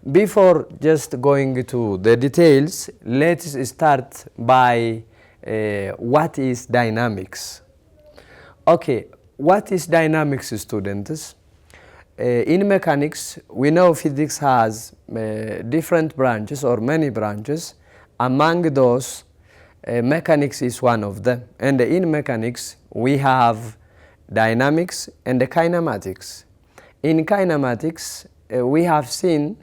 Before just going to the details, let's start by what is dynamics. Okay, what is dynamics, students? In mechanics, we know physics has different branches or many branches. Among those, mechanics is one of them. And in mechanics, we have dynamics and kinematics. In kinematics, we have seen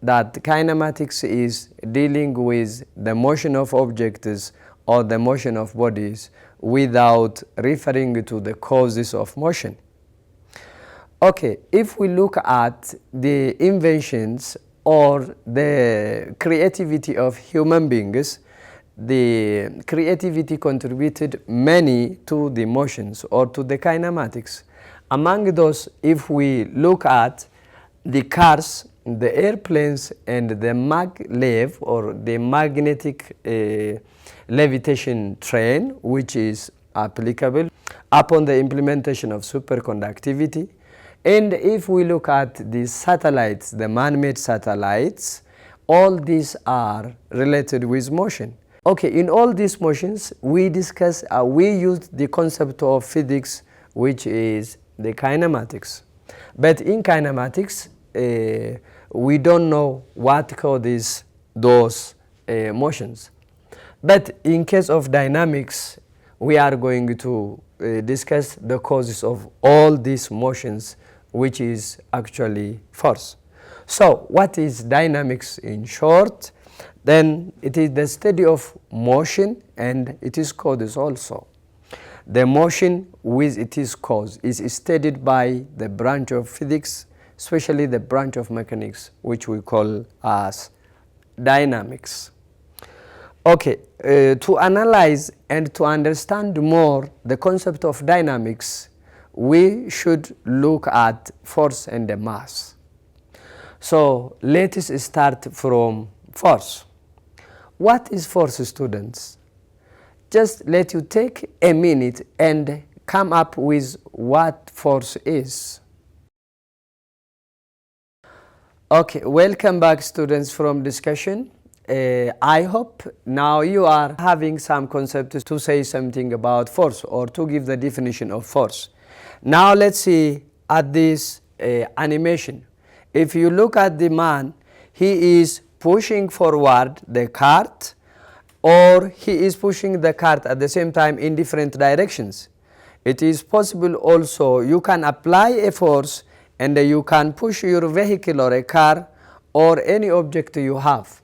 that kinematics is dealing with the motion of objects or the motion of bodies without referring to the causes of motion. Okay, if we look at the inventions or the creativity of human beings, the creativity contributed many to the motions or to the kinematics. Among those, if we look at the cars, the airplanes, and the maglev or the magnetic levitation train, which is applicable upon the implementation of superconductivity. And if we look at the satellites, the man-made satellites, all these are related with motion. Okay, in all these motions, we used the concept of physics, which is the kinematics. But in kinematics, we don't know what causes those motions. But in case of dynamics, we are going to discuss the causes of all these motions, which is actually force. So what is dynamics in short? Then it is the study of motion and its causes also. The motion with its cause is studied by the branch of physics, especially the branch of mechanics, which we call as dynamics. Okay, to analyze and to understand more the concept of dynamics, we should look at force and the mass. So let us start from force. What is force, students? Just let you take a minute and come up with what force is. Okay, welcome back, students, from discussion. I hope now you are having some concept to say something about force or to give the definition of force. Now let's see at this animation. If you look at the man, he is pushing forward the cart, or he is pushing the cart at the same time in different directions. It is possible also you can apply a force and you can push your vehicle or a car or any object you have.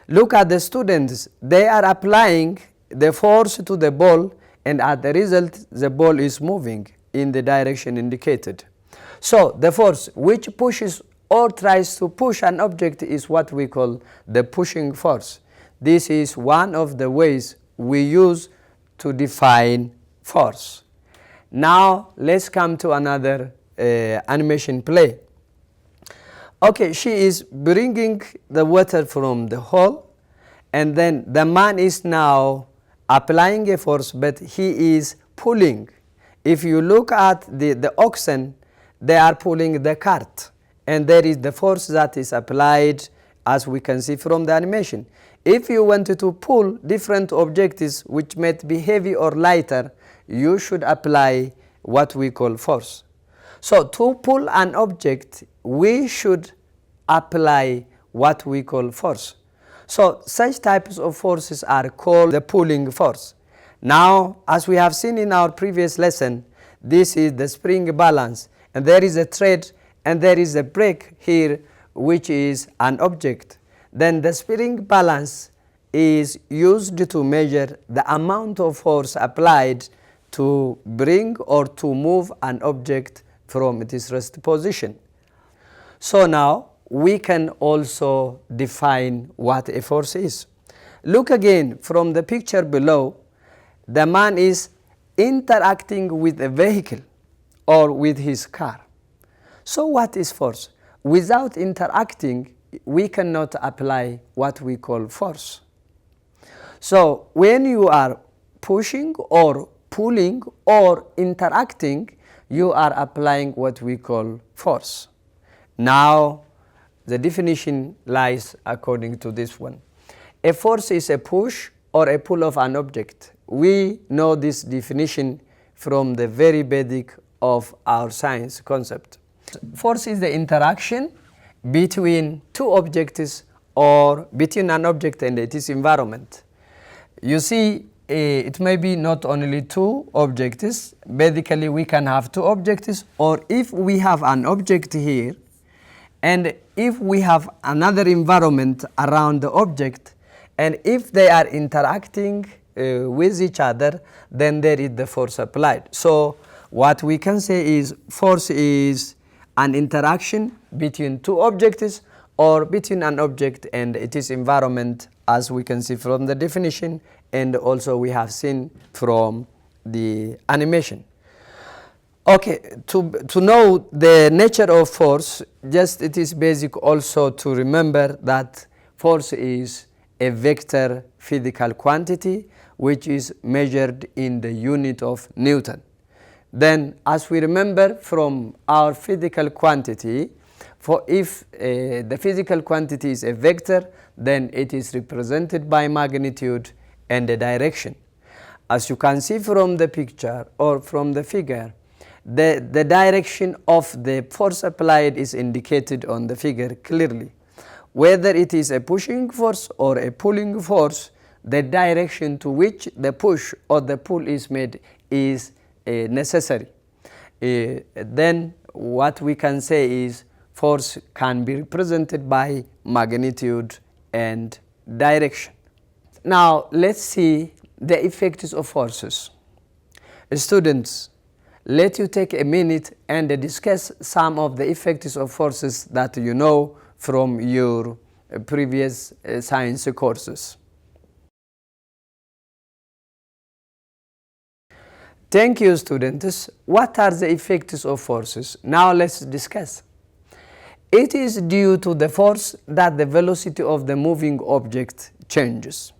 Look at the students, they are applying the force to the ball, and as the result the ball is moving in the direction indicated. So the force which pushes or tries to push an object is what we call the pushing force. This is one of the ways we use to define force. Now let's come to another animation play. Okay, she is bringing the water from the hole, and then the man is now applying a force, but he is pulling. If you look at the oxen, they are pulling the cart, and there is the force that is applied, as we can see from the animation. If you wanted to pull different objects which might be heavy or lighter, you should apply what we call force. So to pull an object, we should apply what we call force. So such types of forces are called the pulling force. Now, as we have seen in our previous lesson, this is the spring balance, and there is a thread and there is a brake here, which is an object. Then the spring balance is used to measure the amount of force applied to bring or to move an object from its rest position. So now we can also define what a force is. Look again from the picture below. The man is interacting with a vehicle or with his car. So what is force? Without interacting, we cannot apply what we call force. So when you are pushing or pulling or interacting, you are applying what we call force. Now the definition lies according to this one. A force is a push or a pull of an object. We know this definition from the very basic of our science concept. Force is the interaction between two objects or between an object and its environment. You see, it may be not only two objects. Basically, we can have two objects, or if we have an object here, and if we have another environment around the object, and if they are interacting with each other, then there is the force applied. So what we can say is force is an interaction between two objects or between an object and its environment, as we can see from the definition, and also we have seen from the animation. Okay, to know the nature of force, just it is basic also to remember that force is a vector physical quantity which is measured in the unit of Newton. Then, as we remember from our physical quantity, for if the physical quantity is a vector, then it is represented by magnitude and a direction. As you can see from the picture or from the figure, the direction of the force applied is indicated on the figure clearly. Whether it is a pushing force or a pulling force, the direction to which the push or the pull is made is necessary. Then what we can say is force can be represented by magnitude and direction. Now let's see the effects of forces. Students, let you take a minute and discuss some of the effects of forces that you know from your previous science courses. Thank you, students. What are the effects of forces? Now let's discuss. It is due to the force that the velocity of the moving object changes.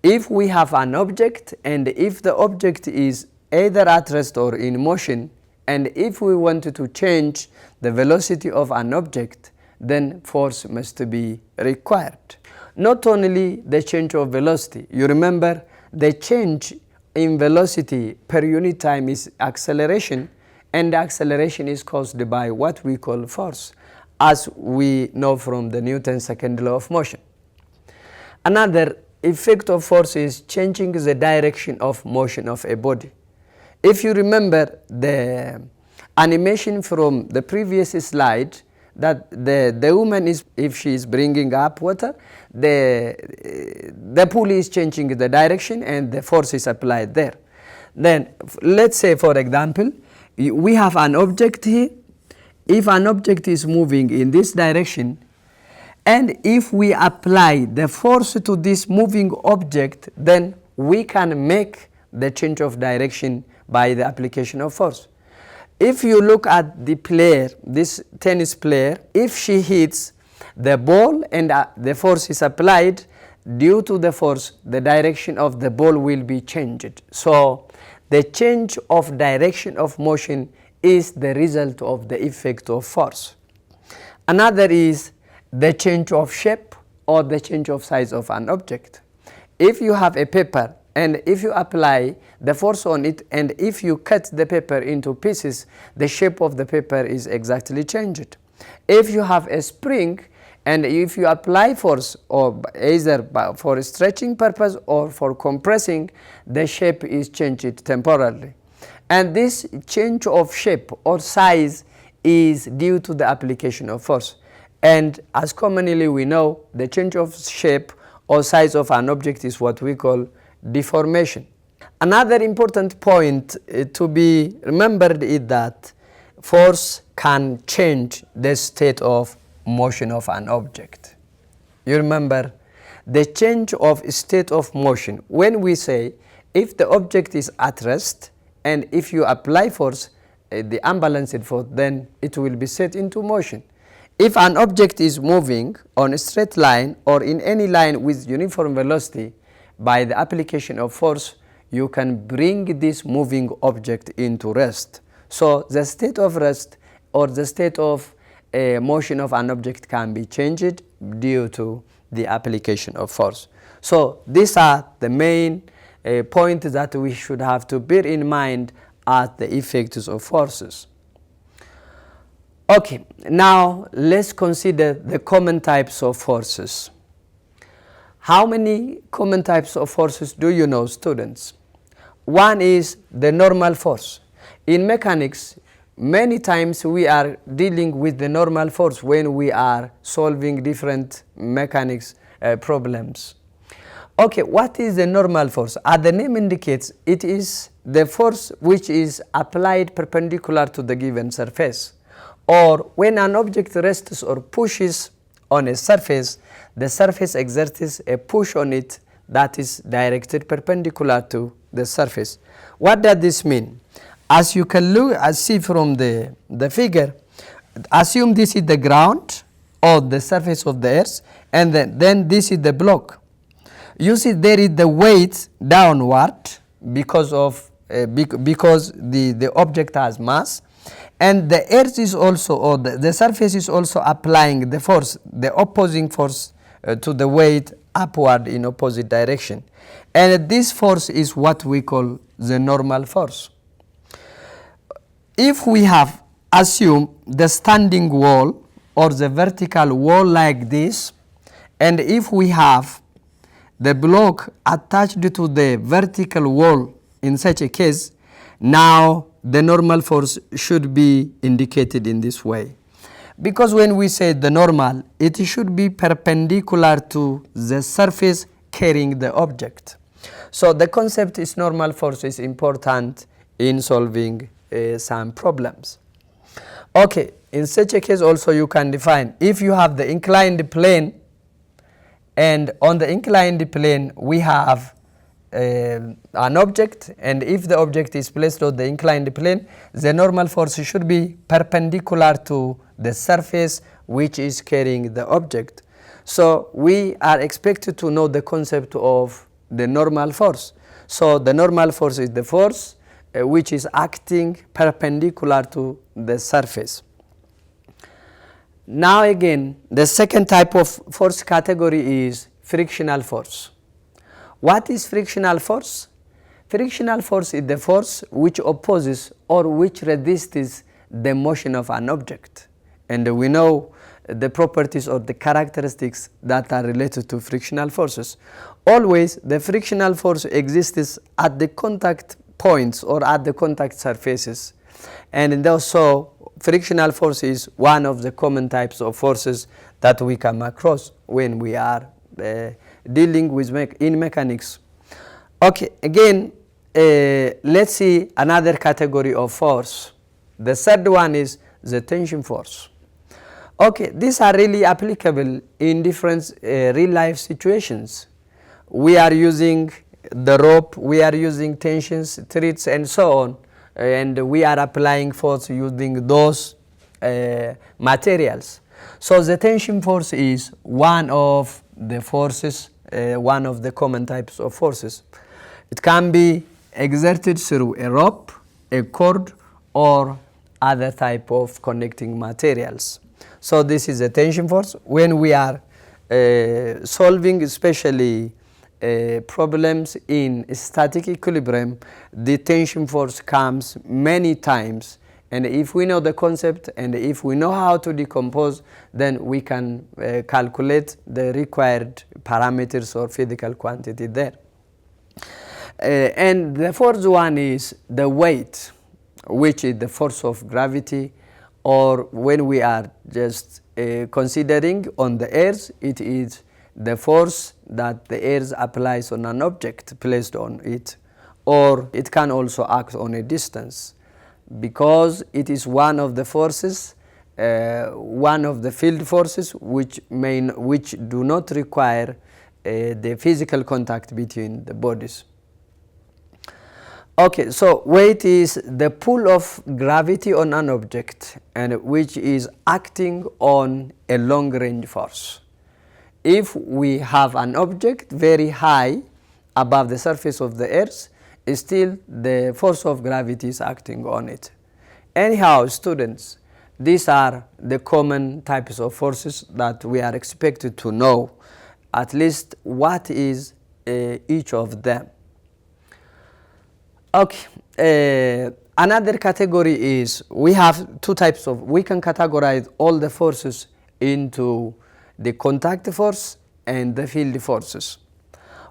If we have an object and if the object is either at rest or in motion, and if we want to change the velocity of an object, then force must be required. Not only the change of velocity, you remember the change in velocity per unit time is acceleration, and acceleration is caused by what we call force, as we know from the Newton's second law of motion. Another effect of force is changing the direction of motion of a body. If you remember the animation from the previous slide, that the woman is, if she is bringing up water, the pool is changing the direction and the force is applied there. Then let's say, for example, we have an object here. If an object is moving in this direction, and if we apply the force to this moving object, then we can make the change of direction by the application of force. If you look at the player, this tennis player, if she hits the ball and the force is applied, due to the force, the direction of the ball will be changed. So the change of direction of motion is the result of the effect of force. Another is the change of shape or the change of size of an object. If you have a paper and if you apply the force on it, and if you cut the paper into pieces, the shape of the paper is exactly changed. If you have a spring and if you apply force, or either for stretching purpose or for compressing, the shape is changed temporarily. And this change of shape or size is due to the application of force. And as commonly we know, the change of shape or size of an object is what we call deformation. Another important point to be remembered is that force can change the state of motion of an object. You remember the change of state of motion when we say if the object is at rest and if you apply force, the unbalanced force, then it will be set into motion. If an object is moving on a straight line or in any line with uniform velocity, by the application of force, you can bring this moving object into rest. So the state of rest or the state of motion of an object can be changed due to the application of force. So these are the main points that we should have to bear in mind as the effects of forces. Okay, now let's consider the common types of forces. How many common types of forces do you know, students? One is the normal force. In mechanics, many times we are dealing with the normal force when we are solving different mechanics problems. Okay, what is the normal force? As the name indicates, it is the force which is applied perpendicular to the given surface. Or when an object rests or pushes on a surface, the surface exerts a push on it that is directed perpendicular to the surface. What does this mean? As you can see from the figure, assume this is the ground or the surface of the earth, and then this is the block. You see there is the weight downward because the object has mass, and the earth is also, or the surface is also applying the force, the opposing force to the weight upward in opposite direction. And this force is what we call the normal force. If we have assumed the standing wall or the vertical wall like this, and if we have the block attached to the vertical wall in such a case, now the normal force should be indicated in this way. Because when we say the normal, it should be perpendicular to the surface carrying the object. So the concept is normal force is important in solving some problems. Okay, in such a case also you can define, if you have the inclined plane, and on the inclined plane we have an object, and if the object is placed on the inclined plane, the normal force should be perpendicular to the surface which is carrying the object. So we are expected to know the concept of the normal force. So the normal force is the force which is acting perpendicular to the surface. Now again, the second type of force category is frictional force. What is frictional force? Frictional force is the force which opposes or which resists the motion of an object. And we know the properties or the characteristics that are related to frictional forces. Always the frictional force exists at the contact points or at the contact surfaces. And also frictional force is one of the common types of forces that we come across when we are dealing with in mechanics. Okay, again, let's see another category of force. The third one is the tension force. Okay, these are really applicable in different real life situations. We are using the rope, we are using tensions, threads and so on, and we are applying force using those materials. So the tension force is one of the forces, one of the common types of forces. It can be exerted through a rope, a cord, or other type of connecting materials. So this is a tension force. When we are solving especially problems in static equilibrium, the tension force comes many times, and if we know the concept and if we know how to decompose, then we can calculate the required parameters or physical quantity there. And the fourth one is the weight, which is the force of gravity, or when we are just considering on the earth, it is the force that the earth applies on an object placed on it, or it can also act on a distance, because it is one of the forces, one of the field forces which do not require the physical contact between the bodies. Okay, so weight is the pull of gravity on an object, and which is acting on a long range force. If we have an object very high above the surface of the earth, still the force of gravity is acting on it. Anyhow, students, These are the common types of forces that we are expected to know, at least what is each of them. Okay, another category is we have two types of, we can categorize all the forces into the contact force and the field forces.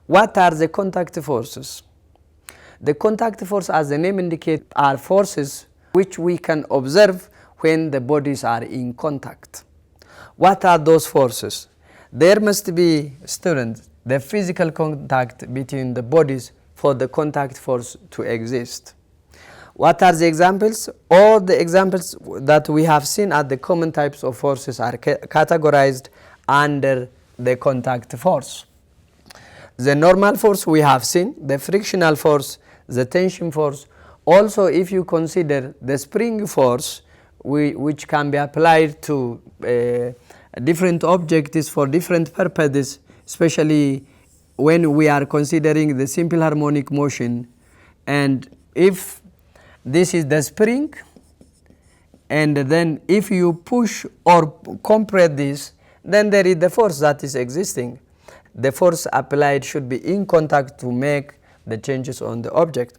What are the contact forces? The contact force, as the name indicates, are forces which we can observe when the bodies are in contact. What are those forces? There must be, students, the physical contact between the bodies for the contact force to exist. What are the examples? All the examples that we have seen at the common types of forces are categorized under the contact force. The normal force we have seen, the frictional force, the tension force. Also, if you consider the spring force, which can be applied to different objects for different purposes, especially when we are considering the simple harmonic motion. And if this is the spring, and then if you push or compress this, then there is the force that is existing. The force applied should be in contact to make the changes on the object.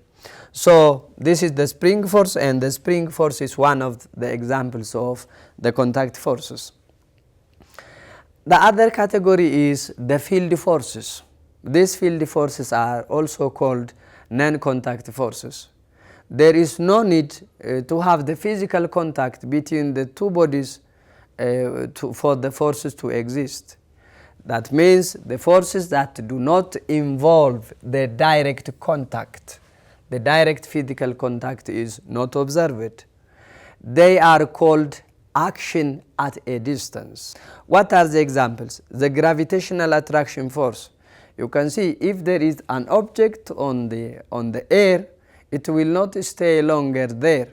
So this is the spring force, and the spring force is one of the examples of the contact forces. The other category is the field forces. These field forces are also called non-contact forces. There is no need to have the physical contact between the two bodies for the forces to exist. That means the forces that do not involve the direct contact. The direct physical contact is not observed. They are called action at a distance. What are the examples? The gravitational attraction force. You can see if there is an object on the air, it will not stay longer there.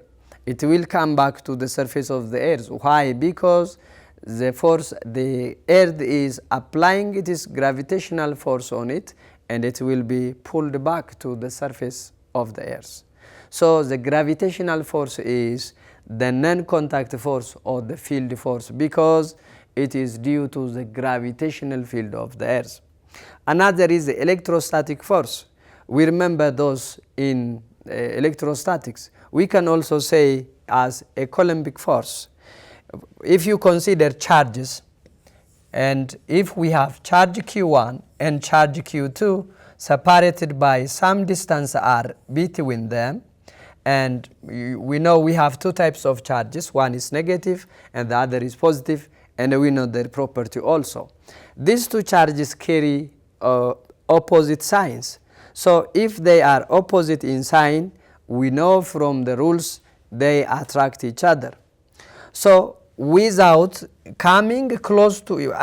It will come back to the surface of the earth. Why? Because the force, the earth is applying its gravitational force on it, and it will be pulled back to the surface of the earth. So the gravitational force is the non-contact force or the field force, because it is due to the gravitational field of the earth. Another is the electrostatic force. We remember those in electrostatics. We can also say as a Coulombic force. If you consider charges, and if we have charge Q1 and charge Q2 separated by some distance r between them, and we know we have two types of charges, one is negative and the other is positive, and we know their property also. These two charges carry opposite signs. So if they are opposite in sign, we know from the rules they attract each other. So without coming close to,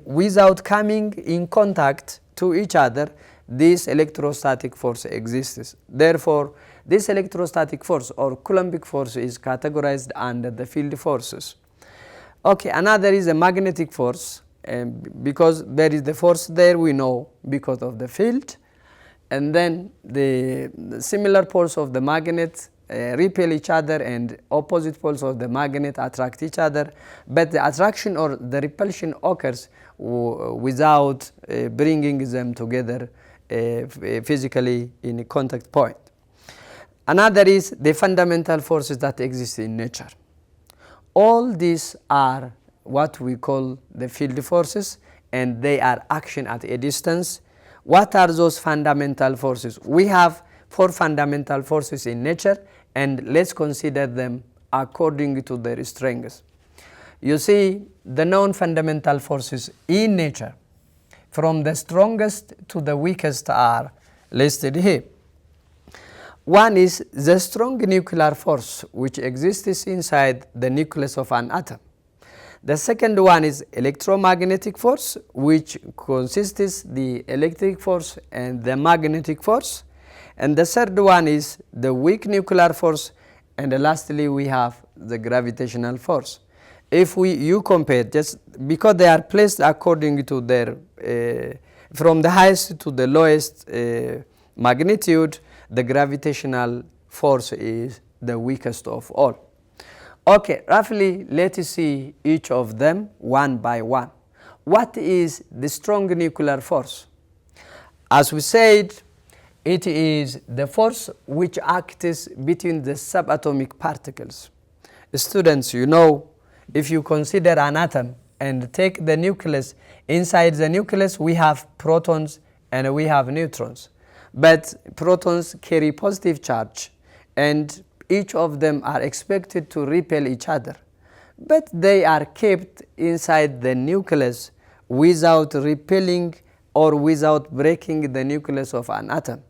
without coming in contact to each other, this electrostatic force exists. Therefore, this electrostatic force or Coulombic force is categorized under the field forces. Okay, another is a magnetic force, because there is the force there, we know because of the field, and then the similar poles of the magnet repel each other, and opposite poles of the magnet attract each other, but the attraction or the repulsion occurs without bringing them together physically in a contact point. Another is the fundamental forces that exist in nature. All these are what we call the field forces, and they are action at a distance. What are those fundamental forces? We have 4 fundamental forces in nature, and let's consider them according to their strengths. You see, the known fundamental forces in nature, from the strongest to the weakest, are listed here. One is the strong nuclear force, which exists inside the nucleus of an atom. The second one is electromagnetic force, which consists the electric force and the magnetic force. And the third one is the weak nuclear force, and lastly we have the gravitational force. If you compare, just because they are placed according to their from the highest to the lowest magnitude, the gravitational force is the weakest of all. Okay, roughly let's see each of them one by one. What is the strong nuclear force? As we said, it is the force which acts between the subatomic particles. Students, you know, if you consider an atom and take the nucleus, inside the nucleus we have protons and we have neutrons. But protons carry positive charge and each of them are expected to repel each other. But they are kept inside the nucleus without repelling or without breaking the nucleus of an atom.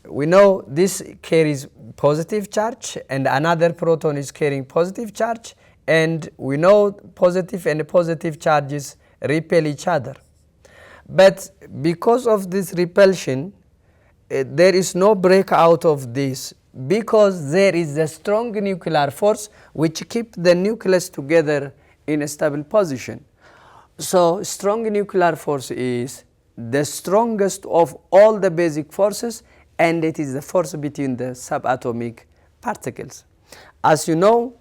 We know this carries positive charge and another proton is carrying positive charge, and we know positive and positive charges repel each other. But because of this repulsion, there is no breakout of this because there is a strong nuclear force which keeps the nucleus together in a stable position. So strong nuclear force is the strongest of all the basic forces, and it is the force between the subatomic particles. As you know,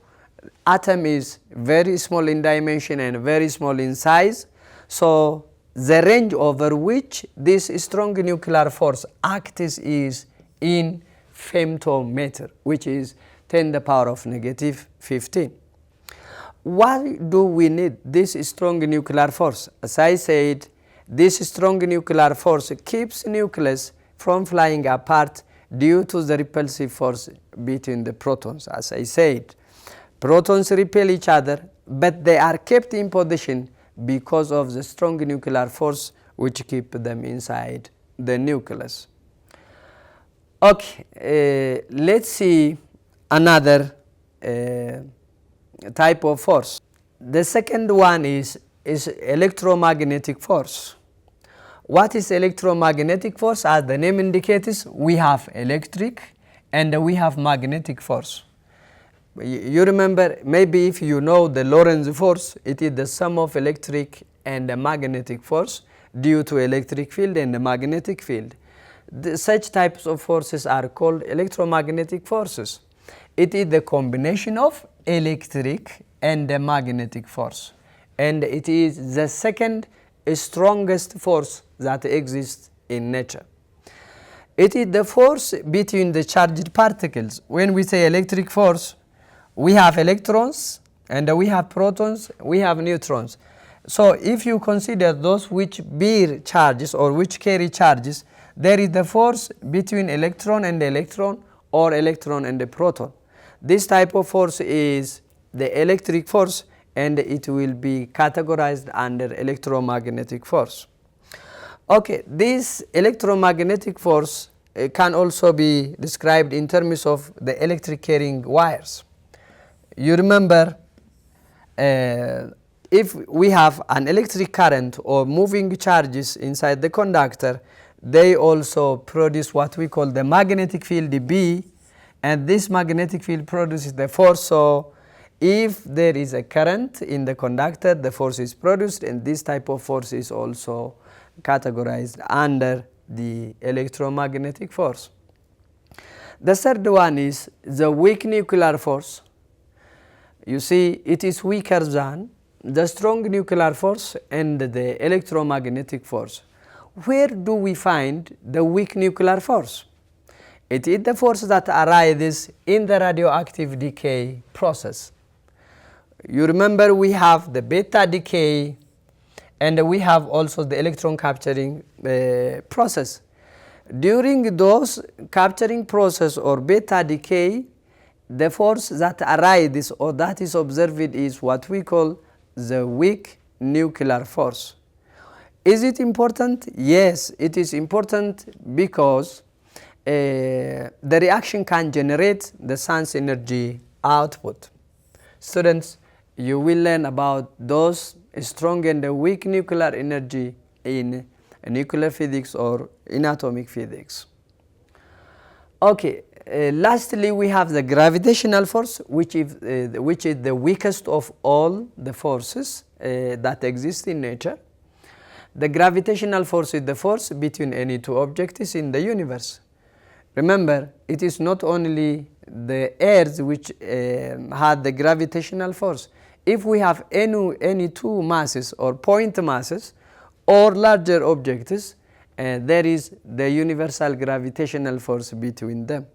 atom is very small in dimension and very small in size. So the range over which this strong nuclear force acts is in femtometer, which is 10 to the power of negative 15. Why do we need this strong nuclear force? As I said, this strong nuclear force keeps nucleus from flying apart due to the repulsive force between the protons. As I said, protons repel each other, but they are kept in position because of the strong nuclear force which keep them inside the nucleus. Okay, let's see another type of force. The second one is electromagnetic force. What is electromagnetic force? As the name indicates, we have electric and we have magnetic force. You remember, maybe if you know the Lorentz force, it is the sum of electric and the magnetic force due to electric field and the magnetic field. Such types of forces are called electromagnetic forces. It is the combination of electric and the magnetic force, and it is the second strongest force that exists in nature. It is the force between the charged particles. When we say electric force, we have electrons and we have protons, we have neutrons. So if you consider those which bear charges or which carry charges, there is the force between electron and electron or electron and the proton. This type of force is the electric force, and it will be categorized under electromagnetic force. Okay, this electromagnetic force can also be described in terms of the electric carrying wires. You remember, if we have an electric current or moving charges inside the conductor, they also produce what we call the magnetic field B, and this magnetic field produces the force. So if there is a current in the conductor, the force is produced, and this type of force is also categorized under the electromagnetic force. The third one is the weak nuclear force. You see, it is weaker than the strong nuclear force and the electromagnetic force. Where do we find the weak nuclear force? It is the force that arises in the radioactive decay process. You remember, we have the beta decay and we have also the electron capturing process. During those capturing process or beta decay, the force that arises or that is observed is what we call the weak nuclear force. Is it important? Yes, it is important because the reaction can generate the sun's energy output. Students, you will learn about those strong and weak nuclear energy in nuclear physics or in atomic physics. Okay, lastly we have the gravitational force, which is the weakest of all the forces that exist in nature. The gravitational force is the force between any two objects in the universe. Remember, it is not only the earth which had the gravitational force. If we have any two masses or point masses or larger objects, there is the universal gravitational force between them.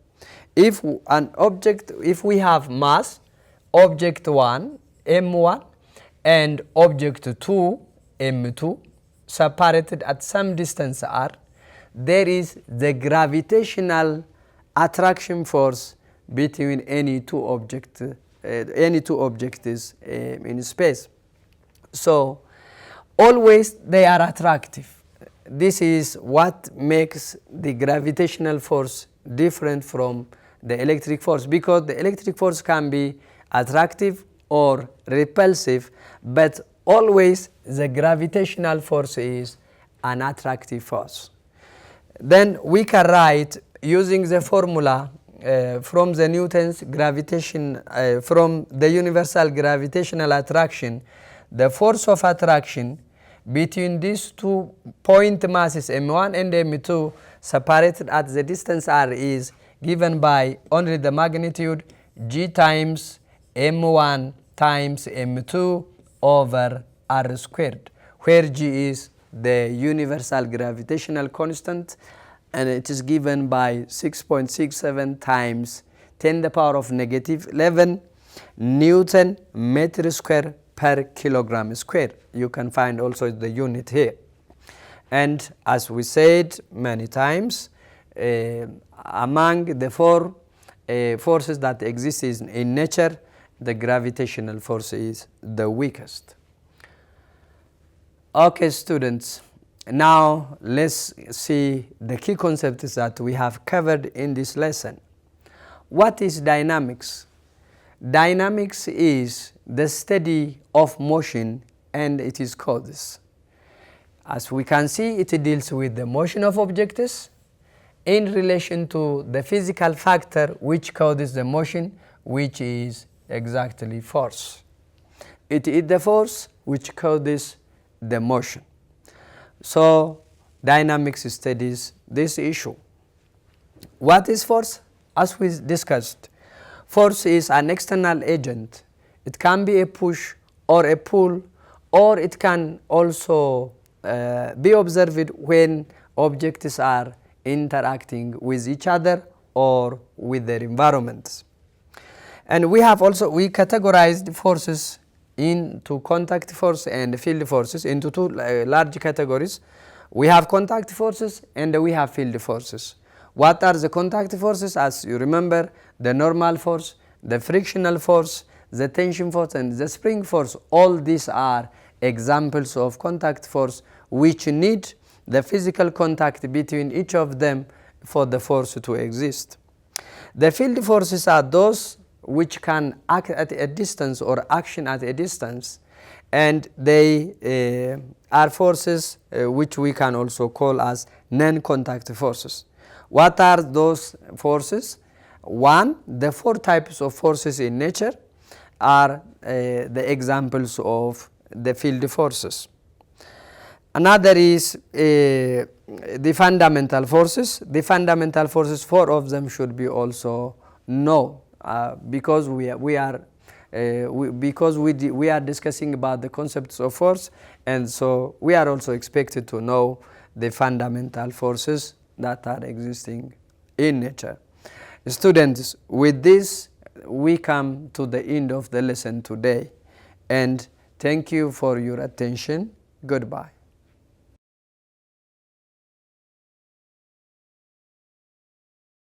If we have mass, object 1, m1, and object 2, m2, separated at some distance r, there is the gravitational attraction force between any two objects in space. So always they are attractive. This is what makes the gravitational force different from the electric force, because the electric force can be attractive or repulsive, but always the gravitational force is an attractive force. Then we can write using the formula from the Newton's gravitation, from the universal gravitational attraction, the force of attraction between these two point masses m1 and m2 separated at the distance r is given by only the magnitude g times m1 times m2 over r squared, where g is the universal gravitational constant, and it is given by 6.67 times 10 to the power of negative 11 Newton meter square per kilogram square. You can find also the unit here. And as we said many times, among the four forces that exist in nature, the gravitational force is the weakest. Okay, students, now let's see the key concepts that we have covered in this lesson. What is dynamics? Dynamics is the study of motion, and it is causes. As we can see, it deals with the motion of objects in relation to the physical factor which causes the motion, which is exactly force. It is the force which causes the motion. So dynamics studies this issue. What is force? As we discussed, force is an external agent. It can be a push or a pull, or it can also be observed when objects are interacting with each other or with their environments. And we categorized forces into contact force and field forces into two large categories. We have contact forces and we have field forces. What are the contact forces? As you remember, the normal force, the frictional force, the tension force, and the spring force. All these are examples of contact force which need the physical contact between each of them for the force to exist. The field forces are those which can act at a distance or action at a distance, and they are forces which we can also call as non-contact forces. What are those forces? One, the four types of forces in nature are the examples of the field forces. Another is the fundamental forces. The fundamental forces, four of them should be also known because we are discussing about the concepts of force, and so we are also expected to know the fundamental forces that are existing in nature. Students, with this we come to the end of the lesson today, and thank you for your attention. Goodbye.